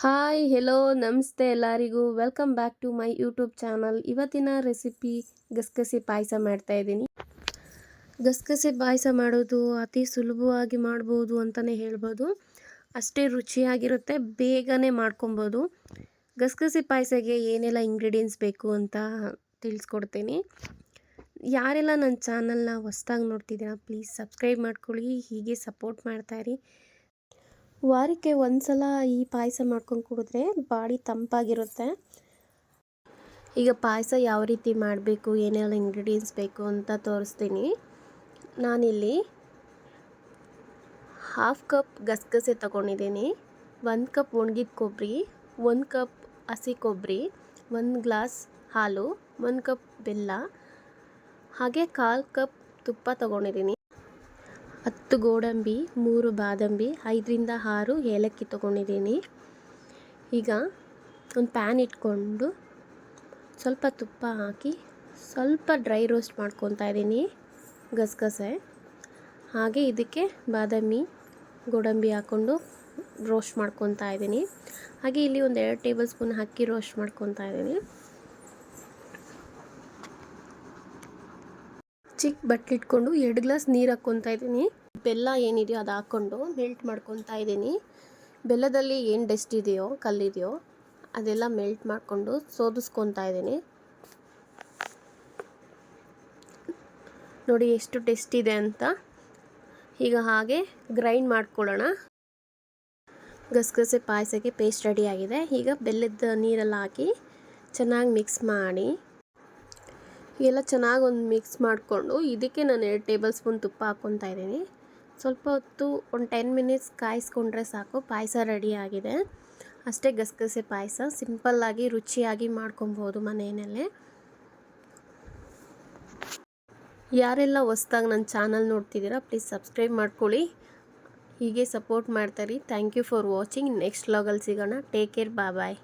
Hi hello ನಮಸ್ತೆ ಎಲ್ಲರಿಗೂ welcome back to my YouTube channel. ಇವತ್ತಿನ ರೆಸಿಪಿ ಗಸಗಸೆ ಪಾಯಸ ಮಾಡ್ತಾಯಿದ್ದೀನಿ. ಗಸಗಸೆ ಪಾಯಸ ಮಾಡೋದು ಅತಿ ಸುಲಭವಾಗಿ ಮಾಡ್ಬೋದು ಅಂತಲೇ ಹೇಳ್ಬೋದು. ಅಷ್ಟೇ ರುಚಿಯಾಗಿರುತ್ತೆ, ಬೇಗನೆ ಮಾಡ್ಕೊಬೋದು. ಗಸಗಸೆ ಪಾಯಸಕ್ಕೆ ಏನೆಲ್ಲ ಇಂಗ್ರೀಡಿಯೆಂಟ್ಸ್ ಬೇಕು ಅಂತ ತಿಳಿಸ್ಕೊಡ್ತೀನಿ. ಯಾರೆಲ್ಲ ನನ್ನ ಚಾನಲ್ನ ಹೊಸ್ದಾಗಿ ನೋಡ್ತಿದ್ದೀರಾ ಪ್ಲೀಸ್ ಸಬ್ಸ್ಕ್ರೈಬ್ ಮಾಡ್ಕೊಳ್ಳಿ, ಹೀಗೆ ಸಪೋರ್ಟ್ ಮಾಡ್ತಾಯಿರಿ. ವಾರಕ್ಕೆ ಒಂದು ಸಲ ಈ ಪಾಯಸ ಮಾಡ್ಕೊಂಡು ಕುಡಿದ್ರೆ ಬಾಡಿ ತಂಪಾಗಿರುತ್ತೆ. ಈಗ ಪಾಯಸ ಯಾವ ರೀತಿ ಮಾಡಬೇಕು, ಏನೆಲ್ಲ ಇಂಗ್ರೀಡಿಯೆಂಟ್ಸ್ ಬೇಕು ಅಂತ ತೋರಿಸ್ತೀನಿ. ನಾನಿಲ್ಲಿ 1/2 ಕಪ್ ಗಸಗಸೆ ತೊಗೊಂಡಿದ್ದೀನಿ, 1 ಕಪ್ ಒಣಗಿದ ಕೊಬ್ಬರಿ, 1 ಕಪ್ ಹಸಿ ಕೊಬ್ಬರಿ, 1 ಗ್ಲಾಸ್ ಹಾಲು, 1 ಕಪ್ ಬೆಲ್ಲ, ಹಾಗೆ 1/4 ಕಪ್ ತುಪ್ಪ ತೊಗೊಂಡಿದ್ದೀನಿ. 10 ಗೋಡಂಬಿ, 3 ಬಾದಾಮಿ, 5ರಿಂದ 6 ಏಲಕ್ಕಿ ತೊಗೊಂಡಿದ್ದೀನಿ. ಈಗ ಒಂದು ಪ್ಯಾನ್ ಇಟ್ಕೊಂಡು ಸ್ವಲ್ಪ ತುಪ್ಪ ಹಾಕಿ ಸ್ವಲ್ಪ ಡ್ರೈ ರೋಸ್ಟ್ ಮಾಡ್ಕೊತಾ ಇದ್ದೀನಿ ಗಸಗಸೆ. ಹಾಗೆ ಇದಕ್ಕೆ ಬಾದಾಮಿ, ಗೋಡಂಬಿ ಹಾಕ್ಕೊಂಡು ರೋಸ್ಟ್ ಮಾಡ್ಕೊತಾ ಇದ್ದೀನಿ. ಹಾಗೆ ಇಲ್ಲಿ ಒಂದು 2 ಟೇಬಲ್ ಸ್ಪೂನ್ ಅಕ್ಕಿ ರೋಸ್ಟ್ ಮಾಡ್ಕೊತಾ ಇದ್ದೀನಿ. ಚಿಕ್ಕ ಬಟ್ಲು ಇಟ್ಕೊಂಡು 2 ಗ್ಲಾಸ್ ನೀರು ಹಾಕ್ಕೊತಾ ಇದ್ದೀನಿ. ಬೆಲ್ಲ ಏನಿದೆಯೋ ಅದು ಹಾಕ್ಕೊಂಡು ಮೆಲ್ಟ್ ಮಾಡ್ಕೊತಾ ಇದ್ದೀನಿ. ಬೆಲ್ಲದಲ್ಲಿ ಏನು ಡಸ್ಟ್ ಇದೆಯೋ, ಕಲ್ಲಿದೆಯೋ ಅದೆಲ್ಲ ಮೆಲ್ಟ್ ಮಾಡಿಕೊಂಡು ಸೋದಿಸ್ಕೊತಾ ಇದ್ದೀನಿ. ನೋಡಿ ಎಷ್ಟು ಟೇಸ್ಟ್ ಇದೆ ಅಂತ. ಈಗ ಹಾಗೆ ಗ್ರೈಂಡ್ ಮಾಡ್ಕೊಳ್ಳೋಣ. ಗಸಗಸೆ ಪಾಯಸಕ್ಕೆ ಪೇಸ್ಟ್ ರೆಡಿ ಆಗಿದೆ. ಈಗ ಬೆಲ್ಲದ ನೀರೆಲ್ಲ ಹಾಕಿ ಚೆನ್ನಾಗಿ ಮಿಕ್ಸ್ ಮಾಡಿ ಎಲ್ಲ ಚೆನ್ನಾಗಿ ಒಂದು ಮಿಕ್ಸ್ ಮಾಡಿಕೊಂಡು ಇದಕ್ಕೆ ನಾನು 2 ಟೇಬಲ್ ಸ್ಪೂನ್ ತುಪ್ಪ ಹಾಕ್ಕೊತಾ ಇದ್ದೀನಿ. ಸ್ವಲ್ಪ ಹೊತ್ತು ಒಂದು 10 ಮಿನಿಟ್ಸ್ ಕಾಯಿಸ್ಕೊಂಡ್ರೆ ಸಾಕು, ಪಾಯಸ ರೆಡಿ ಆಗಿದೆ. ಅಷ್ಟೇ ಗಸಗಸೆ ಪಾಯಸ ಸಿಂಪಲ್ಲಾಗಿ ರುಚಿಯಾಗಿ ಮಾಡ್ಕೊಬೋದು ಮನೆಯಲ್ಲೇ. ಯಾರೆಲ್ಲ ಹೊಸ್ದಾಗಿ ನನ್ನ ಚಾನಲ್ ನೋಡ್ತಿದ್ದೀರಾ ಪ್ಲೀಸ್ ಸಬ್ಸ್ಕ್ರೈಬ್ ಮಾಡ್ಕೊಳ್ಳಿ, ಹೀಗೆ ಸಪೋರ್ಟ್ ಮಾಡ್ತಾಯಿರಿ. Thank you for watching. Next ವ್ಲಾಗಲ್ಲಿ ಸಿಗೋಣ. ಟೇಕ್ ಕೇರ್, ಬಾಯ್.